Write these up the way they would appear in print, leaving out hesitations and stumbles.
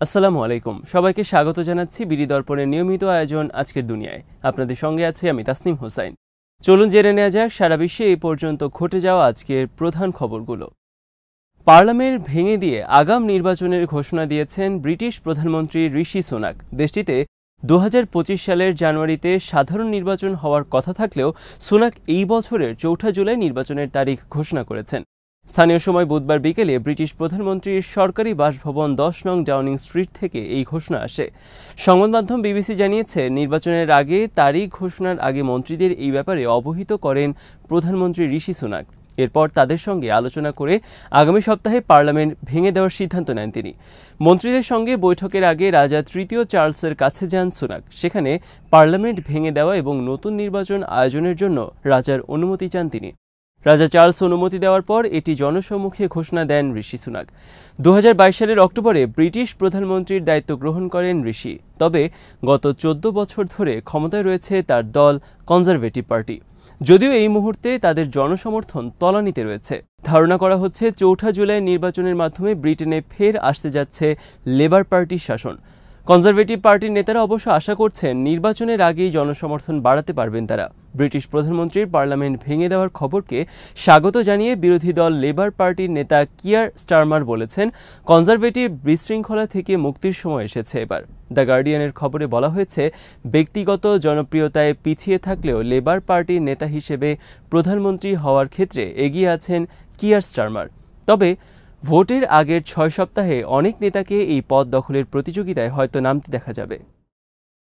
আসসালামু আলাইকুম। সবাইকে স্বাগত জানাচ্ছি বিডি দর্পণের নিয়মিত আয়োজন আজকের দুনিয়ায়। আপনাদের সঙ্গে আছি আমি তাসনিম হোসাইন। চলুন জেনে নেওয়া যাক সারা বিশ্বে এই পর্যন্ত ঘটে যাওয়া আজকের প্রধান খবরগুলো। পার্লামেন্ট ভেঙে দিয়ে আগাম নির্বাচনের ঘোষণা দিয়েছেন ব্রিটিশ প্রধানমন্ত্রী ঋষি সুনাক। দেশটিতে 2025 সালের জানুয়ারিতে সাধারণ নির্বাচন হওয়ার কথা থাকলেও সুনাক এই বছরের 4 জুলাই নির্বাচনের তারিখ ঘোষণা করেছেন। স্থানীয় সময় বুধবার বিকেলে ব্রিটিশ প্রধানমন্ত্রীর সরকারি বাসভবন 10 নং ডাউনিং স্ট্রিট থেকে এই ঘোষণা আসে। সংবাদ মাধ্যম বিবিসি জানিয়েছে, নির্বাচনের আগে তারিখ ঘোষণার আগে মন্ত্রীদের এই ব্যাপারে অবহিত করেন প্রধানমন্ত্রী ঋষি সুনাক। এরপর তাদের সঙ্গে আলোচনা করে আগামী সপ্তাহে পার্লামেন্ট ভেঙে দেওয়ার সিদ্ধান্ত নেন তিনি। মন্ত্রীদের সঙ্গে বৈঠকের আগে রাজা তৃতীয় চার্লসের কাছে যান সুনাক। সেখানে পার্লামেন্ট ভেঙে দেওয়া এবং নতুন নির্বাচন আয়োজনের জন্য রাজার অনুমতি চান তিনি। রাজা চার্লস অনুমতি দেওয়ার পর এটি জনসম্মুখে ঘোষণা দেন ঋষি সুনাক। 2022 সালের অক্টোবরে ব্রিটিশ প্রধানমন্ত্রীর দায়িত্ব গ্রহণ করেন ঋষি। তবে গত 14 বছর ধরে ক্ষমতায় রয়েছে তার দল কনজারভেটিভ পার্টি, যদিও এই মুহূর্তে তাদের জনসমর্থন তলানিতে রয়েছে। ধারণা করা হচ্ছে 4 জুলাই নির্বাচনের মাধ্যমে ব্রিটেনে ফের আসতে যাচ্ছে লেবার পার্টির শাসন। কনজারভেটিভ পার্টির নেতারা অবশ্য আশা করছেন নির্বাচনের আগেই জনসমর্থন বাড়াতে পারবেন তারা। ব্রিটিশ প্রধানমন্ত্রীর পার্লামেন্ট ভেঙে দেওয়ার খবরকে স্বাগত জানিয়ে বিরোধী দল লেবার পার্টির নেতা কিয়ার স্টারমার বলেছেন, কনজারভেটিভ বিশৃঙ্খলা থেকে মুক্তির সময় এসেছে এবার। দ্য গার্ডিয়ানের খবরে বলা হয়েছে, ব্যক্তিগত জনপ্রিয়তায় পিছিয়ে থাকলেও লেবার পার্টির নেতা হিসেবে প্রধানমন্ত্রী হওয়ার ক্ষেত্রে এগিয়ে আছেন কিয়ার স্টারমার। তবে ভোটের আগের 6 সপ্তাহে অনেক নেতাকে এই পদ দখলের প্রতিযোগিতায় হয়তো নামতে দেখা যাবে।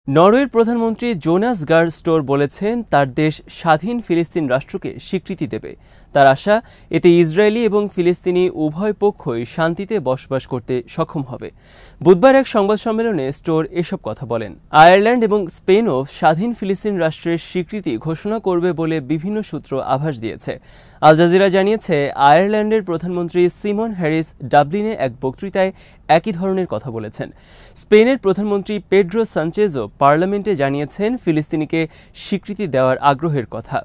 নরওয়ের প্রধানমন্ত্রী জোনাস গার স্টোর বলেছেন, তার দেশ স্বাধীন ফিলিস্তিন রাষ্ট্রকে স্বীকৃতি দেবে। তার আশা, এতে ইসরায়েলি এবং ফিলিস্তিনি উভয় পক্ষই শান্তিতে বসবাস করতে সক্ষম হবে। বুধবার এক সংবাদ সম্মেলনে স্টোর এসব কথা বলেন। আয়ারল্যান্ড এবং স্পেনও স্বাধীন ফিলিস্তিন রাষ্ট্রের স্বীকৃতি ঘোষণা করবে বলে বিভিন্ন সূত্র আভাস দিয়েছে। আল জাজিরা জানিয়েছে, আয়ারল্যান্ডের প্রধানমন্ত্রী সিমন হ্যারিস ডাবলিনে এক বক্তৃতায় একই ধরনের কথা বলেছেন। স্পেনের প্রধানমন্ত্রী পেড্রো সানচেজও পার্লামেন্টে জানিয়েছেন ফিলিস্তিনিকে স্বীকৃতি দেওয়ার আগ্রহের কথা।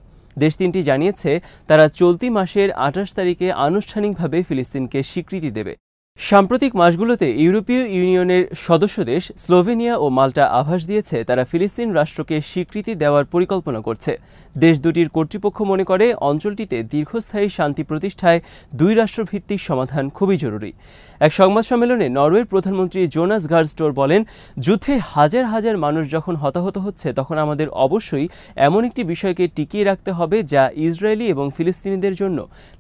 দেশ তিনটি জানিয়েছে তারা চলতি মাসের 28 তারিখে আনুষ্ঠানিকভাবে ফিলিস্তিনকে স্বীকৃতি দেবে। সাম্প্রতিক মাসগুলোতে ইউরোপীয় ইউনিয়নের সদস্য দেশ স্লোভেনিয়া ও মাল্টা আভাস দিয়েছে তারা ফিলিস্তিন রাষ্ট্রকে স্বীকৃতি দেওয়ার পরিকল্পনা করছে। দেশ দুটির কর্তৃপক্ষ মনে করে অঞ্চলটিতে দীর্ঘস্থায়ী শান্তি প্রতিষ্ঠায় দুই রাষ্ট্রভিত্তিক সমাধান খুবই জরুরি। এক সংবাদ সম্মেলনে নরওয়ের প্রধানমন্ত্রী জোনাস গার স্টোর বলেন, যুদ্ধে হাজার হাজার মানুষ যখন হতাহত হচ্ছে তখন আমাদের অবশ্যই এমন একটি বিষয়কে টিকিয়ে রাখতে হবে যা ইসরায়েলি এবং ফিলিস্তিনিদের জন্য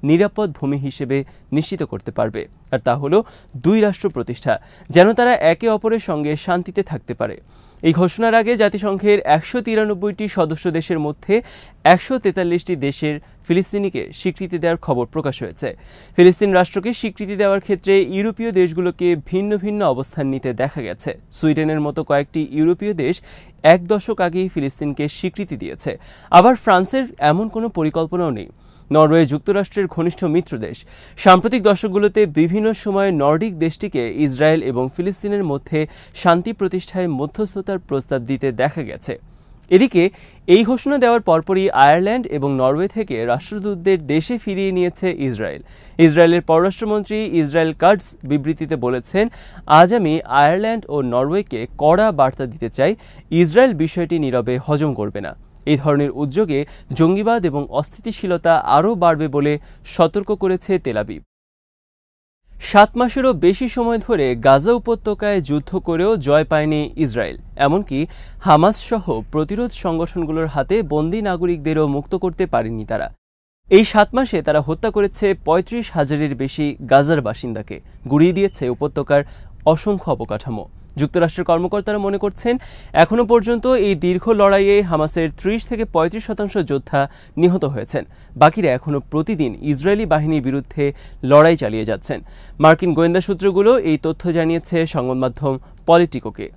নিরাপদ ভূমি হিসেবে নিশ্চিত করতে পারবে, আর তা হলো দুই রাষ্ট্র প্রতিষ্ঠা, যেন তারা একে অপরের সঙ্গে শান্তিতে থাকতে পারে। এই ঘোষণার আগে জাতিসংঘের 193টি সদস্য দেশের মধ্যে 143টি দেশের ফিলিস্তিনিকে স্বীকৃতি দেওয়ার খবর প্রকাশ হয়েছে। ফিলিস্তিন রাষ্ট্রকে স্বীকৃতি দেওয়ার ক্ষেত্রে ইউরোপীয় দেশগুলোকে ভিন্ন ভিন্ন অবস্থান নিতে দেখা গেছে। সুইডেনের মতো কয়েকটি ইউরোপীয় দেশ 1 দশক আগেই ফিলিস্তিনকে স্বীকৃতি দিয়েছে। আবার ফ্রান্সের এমন কোনো পরিকল্পনাও নেই। নরওয়ে যুক্তরাষ্ট্রের ঘনিষ্ঠ মিত্র দেশ। সাম্প্রতিক দশকগুলোতে বিভিন্ন সময়ে নর্ডিক দেশটিকে ইসরায়েল এবং ফিলিস্তিনের মধ্যে শান্তি প্রতিষ্ঠায় মধ্যস্থতার প্রস্তাব দিতে দেখা গেছে। এদিকে এই ঘোষণা দেওয়ার পরপরই আয়ারল্যান্ড এবং নরওয়ে থেকে রাষ্ট্রদূতদের দেশে ফিরিয়ে নিয়েছে ইসরায়েল। ইসরায়েলের পররাষ্ট্রমন্ত্রী ইসরায়েল কাটস বিবৃতিতে বলেছেন, আজ আমি আয়ারল্যান্ড ও নরওয়েকে কড়া বার্তা দিতে চাই, ইসরায়েল বিষয়টি নীরবে হজম করবে না। এই ধরনের উদ্যোগে জঙ্গিবাদ এবং অস্থিতিশীলতা আরও বাড়বে বলে সতর্ক করেছে তেল আবিব। 7 মাসেরও বেশি সময় ধরে গাজা উপত্যকায় যুদ্ধ করেও জয় পায়নি ইসরায়েল। এমনকি হামাস সহ প্রতিরোধ সংগঠনগুলোর হাতে বন্দী নাগরিকদেরও মুক্ত করতে পারেনি তারা। এই 7 মাসে তারা হত্যা করেছে 35,000-এর বেশি গাজার বাসিন্দাকে, গুড়িয়ে দিয়েছে উপত্যকার অসংখ্য অবকাঠামো। যুক্তরাষ্ট্রের কর্মকর্তারা মনে করছেন, এখনও পর্যন্ত এই দীর্ঘ লড়াইয়ে হামাসের 30-35% যোদ্ধা নিহত হয়েছেন। বাকিরা এখনও প্রতিদিন ইসরায়েলি বাহিনীর বিরুদ্ধে লড়াই চালিয়ে যাচ্ছেন। মার্কিন গোয়েন্দা সূত্রগুলো এই তথ্য জানিয়েছে সংবাদ মাধ্যম পলিটিকোকে।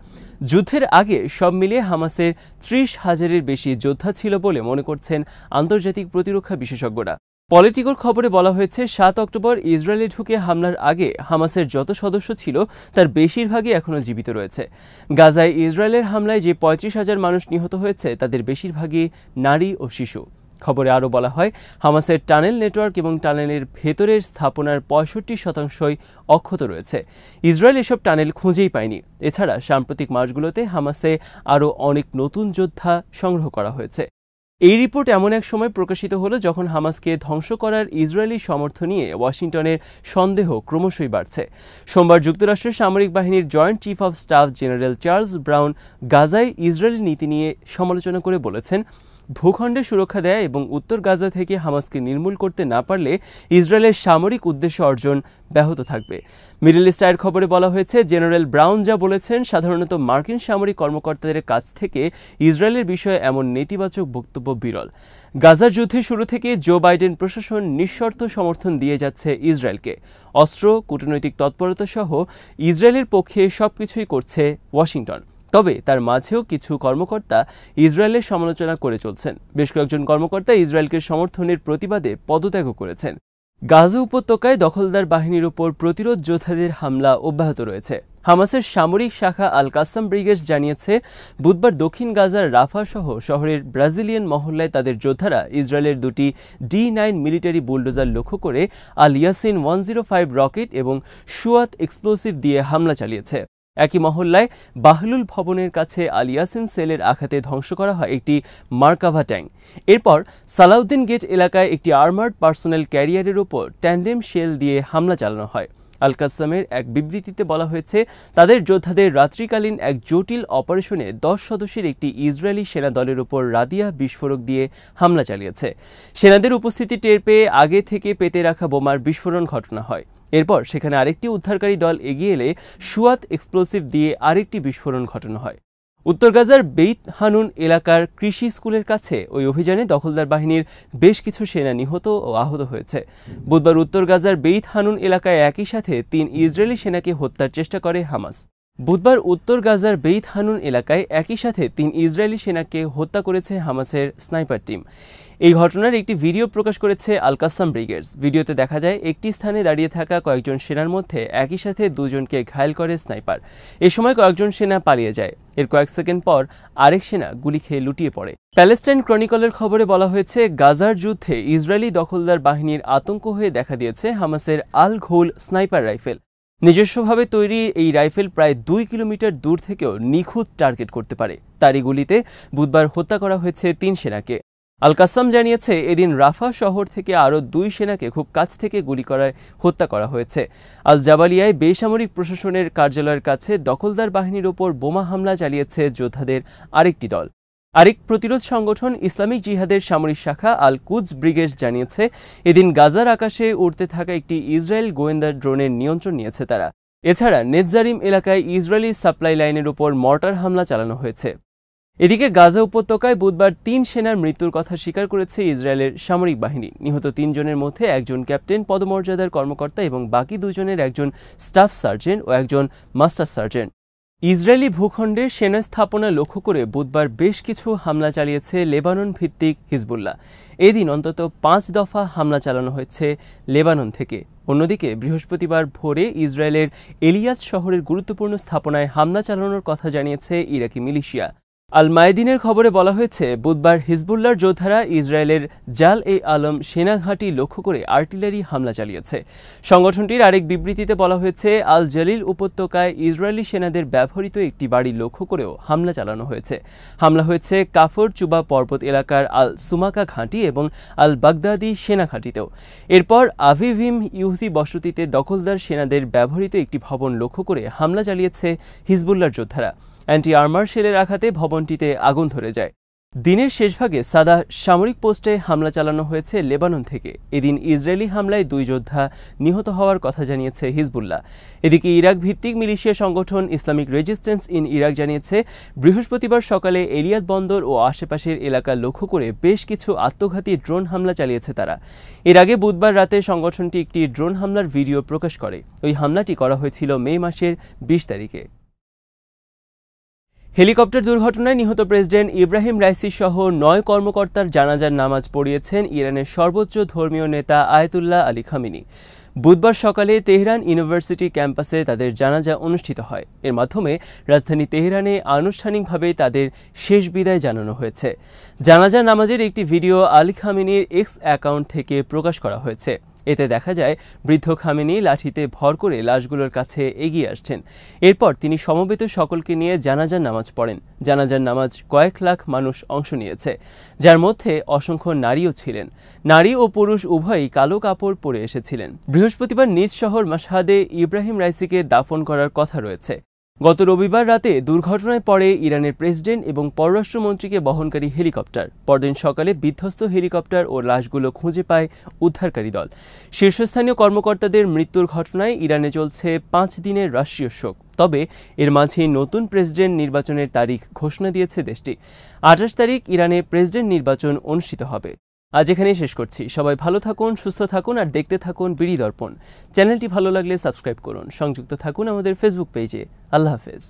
যুদ্ধের আগে সব মিলিয়ে হামাসের 30,000-এর বেশি যোদ্ধা ছিল বলে মনে করছেন আন্তর্জাতিক প্রতিরক্ষা বিশেষজ্ঞরা। পলিটিকোর খবরে বলা হয়েছে, 7 অক্টোবর ইসরায়েলে ঢুকে হামলার আগে হামাসের যত সদস্য ছিল তার বেশিরভাগই এখনও জীবিত রয়েছে। গাজায় ইসরায়েলের হামলায় যে 35,000 মানুষ নিহত হয়েছে তাদের বেশিরভাগই নারী ও শিশু। খবরে আরও বলা হয়, হামাসের টানেল নেটওয়ার্ক এবং টানেলের ভেতরের স্থাপনার ৬৫% অক্ষত রয়েছে। ইসরায়েল এসব টানেল খুঁজেই পায়নি। এছাড়া সাম্প্রতিক মাসগুলোতে হামাসে আরও অনেক নতুন যোদ্ধা সংগ্রহ করা হয়েছে। এই রিপোর্ট এমন এক সময় প্রকাশিত হলো যখন হামাসকে ধ্বংস করার ইসরায়েলি সমর্থন নিয়ে ওয়াশিংটনের সন্দেহ ক্রমশই বাড়ছে। সোমবার যুক্তরাষ্ট্রের সামরিক বাহিনীর joint chief of staff general Charles brown গাজায় ইসরায়েলি নীতি নিয়ে সমালোচনা করে বলেছেন, ভূখণ্ডে সুরক্ষা দেয়া এবং উত্তর গাজা থেকে হামাসকে নির্মূল করতে না পারলে ইসরায়েলের সামরিক উদ্দেশ্য অর্জন ব্যাহত থাকবে। মিডল ইস্ট আইয়ের খবরে বলা হয়েছে, জেনারেল ব্রাউন যা বলেছেন, সাধারণত মার্কিন সামরিক কর্মকর্তাদের কাছ থেকে ইসরায়েলের বিষয়ে এমন নেতিবাচক বক্তব্য বিরল। গাজার যুদ্ধের শুরু থেকে জো বাইডেন প্রশাসন নিঃশর্ত সমর্থন দিয়ে যাচ্ছে ইসরায়েলকে। অস্ত্র, কূটনৈতিক তৎপরতা সহ ইসরায়েলের পক্ষে সবকিছুই করছে ওয়াশিংটন। তবে তার মাঝেও কিছু কর্মকর্তা ইসরায়েলের সমালোচনা করে চলছেন। বেশ কয়েকজন কর্মকর্তা ইসরায়েলকে সমর্থনের প্রতিবাদে পদত্যাগও করেছেন। গাজা উপত্যকায় দখলদার বাহিনীর উপর প্রতিরোধ যোদ্ধাদের হামলা অব্যাহত রয়েছে। হামাসের সামরিক শাখা আল কাসাম ব্রিগেডস জানিয়েছে, বুধবার দক্ষিণ গাজার রাফা সহ শহরের ব্রাজিলিয়ান মহল্লায় তাদের যোদ্ধারা ইসরায়েলের দুটি D9 মিলিটারি বুলডোজার লক্ষ্য করে আল ইয়াসিন 105 রকেট এবং শুয়াত এক্সপ্লোসিভ দিয়ে হামলা চালিয়েছে। একই মহল্লায় বাহলুল ভবনের কাছে আল ইয়াসিন সেলের আঘাতে ধ্বংস করা হয় একটি মার্কাভা ট্যাঙ্ক। এরপর সালাউদ্দিন গেট এলাকায় একটি আর্মার্ড পার্সোনেল ক্যারিয়ারের ওপর ট্যান্ডেম শেল দিয়ে হামলা চালানো হয়। আল কাসামের এক বিবৃতিতে বলা হয়েছে, তাদের যোদ্ধাদের রাত্রিকালীন এক জটিল অপারেশনে 10 সদস্যের একটি ইসরায়েলি সেনা দলের উপর রাদিয়া বিস্ফোরক দিয়ে হামলা চালিয়েছে। সেনাদের উপস্থিতি টের পেয়ে আগে থেকে পেতে রাখা বোমার বিস্ফোরণ ঘটনা হয়। এরপর সেখানে আরেকটি উদ্ধারকারী দল এগিয়ে এলে শুয়াত এক্সপ্লোসিভ দিয়ে আরেকটি বিস্ফোরণ ঘটানো হয়। উত্তর গাজার বেইত হানুন এলাকার কৃষি স্কুলের কাছে ওই অভিযানে দখলদার বাহিনীর বেশ কিছু সেনা নিহত ও আহত হয়েছে। বুধবার উত্তর গাজার বেইত হানুন এলাকায় একই সাথে 3 ইসরায়েলি সেনাকে হত্যার চেষ্টা করে হামাস। বুধবার উত্তর গাজার বেইত হানুন এলাকায় একই সাথে 3 ইসরায়েলি সেনাকে হত্যা করেছে হামাসের স্নাইপার টিম। এই ঘটনার একটি ভিডিও প্রকাশ করেছে আল কাসাম ব্রিগেডস। ভিডিওতে দেখা যায়, একটি স্থানে দাঁড়িয়ে থাকা কয়েকজন সেনার মধ্যে একই সাথে দুজনকে ঘায়েল করে স্নাইপার। এ সময় কয়েকজন সেনা পালিয়ে যায়। এর কয়েক সেকেন্ড পর আরেক সেনা গুলি খেয়ে লুটিয়ে পড়ে। প্যালেস্টাইন ক্রনিকলের খবরে বলা হয়েছে, গাজার যুদ্ধে ইসরায়েলি দখলদার বাহিনীর আতঙ্ক হয়ে দেখা দিয়েছে হামাসের আল ঘৌল স্নাইপার রাইফেল। নিজস্বভাবে তৈরি এই রাইফেল প্রায় 2 কিলোমিটার দূর থেকেও নিখুঁত টার্গেট করতে পারে। তারই গুলিতে বুধবার হত্যা করা হয়েছে 3 সেনাকে। আল কাসাম জানিয়েছে, এদিন রাফা শহর থেকে আরও 2 সেনাকে খুব কাছ থেকে গুলি করায় হত্যা করা হয়েছে। আল জাবালিয়ায় বেসামরিক প্রশাসনের কার্যালয়ের কাছে দখলদার বাহিনীর ওপর বোমা হামলা চালিয়েছে যোদ্ধাদের আরেকটি দল। আরেক প্রতিরোধ সংগঠন ইসলামিক জিহাদের সামরিক শাখা আল কুদস ব্রিগেডস জানিয়েছে, এদিন গাজার আকাশে উড়তে থাকা একটি ইসরায়েল গোয়েন্দা ড্রোনের নিয়ন্ত্রণ নিয়েছে তারা। এছাড়া নেতজারিম এলাকায় ইসরায়েলি সাপ্লাই লাইনের উপর মর্টার হামলা চালানো হয়েছে। এদিকে গাজা উপত্যকায় বুধবার 3 সেনার মৃত্যুর কথা স্বীকার করেছে ইসরায়েলের সামরিক বাহিনী। নিহত 3 জনের মধ্যে একজন ক্যাপ্টেন পদমর্যাদার কর্মকর্তা এবং বাকি 2 জনের একজন স্টাফ সার্জেন্ট ও একজন মাস্টার সার্জেন্ট। ইসরায়েলি ভূখণ্ডের সেনা স্থাপনা লক্ষ্য করে বুধবার বেশ কিছু হামলা চালিয়েছে লেবানন ভিত্তিক হিজবুল্লাহ। এদিন অন্তত 5 দফা হামলা চালানো হয়েছে লেবানন থেকে। অন্যদিকে বৃহস্পতিবার ভোরে ইসরায়েলের এলিয়াস শহরের গুরুত্বপূর্ণ স্থাপনায় হামলা চালানোর কথা জানিয়েছে ইরাকি মিলিশিয়া। আল মায়দিনের খবরে বলা হয়েছে, বুধবার হিজবুল্লাহর যোদ্ধারা ইসরায়েলের জাল-এ-আলম সেনাঘাঁটি লক্ষ্য করে আর্টিলারি হামলা চালিয়েছে। সংগঠনটির আরেক বিবৃতিতে বলা হয়েছে, আল জালিল উপত্যকায় ইসরায়েলি সেনাদের ব্যবহৃত একটি বাড়ি লক্ষ্য করেও হামলা চালানো হয়েছে। হামলা হয়েছে কাফর চুবা পর্বত এলাকার আল সুমাকা ঘাঁটি এবং আল বাগদাদি সেনা ঘাঁটিতেও। এরপর আভিভিম ইহুদি বসতিতে দখলদার সেনাদের ব্যবহৃত একটি ভবন লক্ষ্য করে হামলা চালিয়েছে হিজবুল্লাহর যোদ্ধারা। অ্যান্টি আর্মার শেলের আঘাতে ভবনটিতে আগুন ধরে যায়। দিনের শেষভাগে সাদা সামরিক পোস্টে হামলা চালানো হয়েছে লেবানন থেকে। এদিন ইসরায়েলি হামলায় 2 যোদ্ধা নিহত হওয়ার কথা জানিয়েছে হিজবুল্লাহ। এদিকে ইরাক ভিত্তিক মিলিশিয়া সংগঠন ইসলামিক রেজিস্ট্যান্স ইন ইরাক জানিয়েছে, বৃহস্পতিবার সকালে এলিয়াত বন্দর ও আশেপাশের এলাকা লক্ষ্য করে বেশ কিছু আত্মঘাতী ড্রোন হামলা চালিয়েছে তারা। এর আগে বুধবার রাতে সংগঠনটি একটি ড্রোন হামলার ভিডিও প্রকাশ করে। ওই হামলাটি করা হয়েছিল মে মাসের 20 তারিখে। হেলিকপ্টার দুর্ঘটনায় নিহত প্রেসিডেন্ট ইব্রাহিম রাইসি সহ 9 কর্মকর্তার জানাজার নামাজ পড়িয়েছেন ইরানের সর্বোচ্চ ধর্মীয় নেতা আয়াতুল্লাহ আলী খামেনি। বুধবার সকালে তেহরান ইউনিভার্সিটি ক্যাম্পাসে তাদের জানাজা অনুষ্ঠিত হয়। এর মাধ্যমে রাজধানী তেহরানে আনুষ্ঠানিকভাবে তাদের শেষ বিদায় জানানো হয়েছে। জানাজা নামাজের একটি ভিডিও আলী খামেনির এক্স অ্যাকাউন্ট থেকে প্রকাশ করা হয়েছে। এতে দেখা যায় বৃদ্ধ খামেনি লাঠিতে ভর করে লাশগুলোর কাছে এগিয়ে আসছেন। এরপর তিনি সমবেত সকলকে নিয়ে জানাজার নামাজ পড়েন। জানাজার নামাজ কয়েক লাখ মানুষ অংশ নিয়েছে, যার মধ্যে অসংখ্য নারীও ছিলেন। নারী ও পুরুষ উভয়ই কালো কাপড় পরে এসেছিলেন। বৃহস্পতিবার নিজ শহর মাশহাদে ইব্রাহিম রাইসিকে দাফন করার কথা রয়েছে। গত রবিবার রাতে দুর্ঘটনায় পড়ে ইরানের প্রেসিডেন্ট এবং পররাষ্ট্রমন্ত্রীকে বহনকারী হেলিকপ্টার। পরদিন সকালে বিধ্বস্ত হেলিকপ্টার ও লাশগুলো খুঁজে পায় উদ্ধারকারী দল। শীর্ষস্থানীয় কর্মকর্তাদের মৃত্যুর ঘটনায় ইরানে চলছে 5 দিনের রাষ্ট্রীয় শোক। তবে এর মাঝে নতুন প্রেসিডেন্ট নির্বাচনের তারিখ ঘোষণা দিয়েছে দেশটি। 28 তারিখ ইরানে প্রেসিডেন্ট নির্বাচন অনুষ্ঠিত হবে। আজ এখানেই শেষ করছি। সবাই ভালো থাকুন, সুস্থ থাকুন আর দেখতে থাকুন বিডি দর্পণ। চ্যানেলটি ভালো লাগলে সাবস্ক্রাইব করুন। সংযুক্ত থাকুন আমাদের ফেসবুক পেজে। আল্লাহ হাফেজ।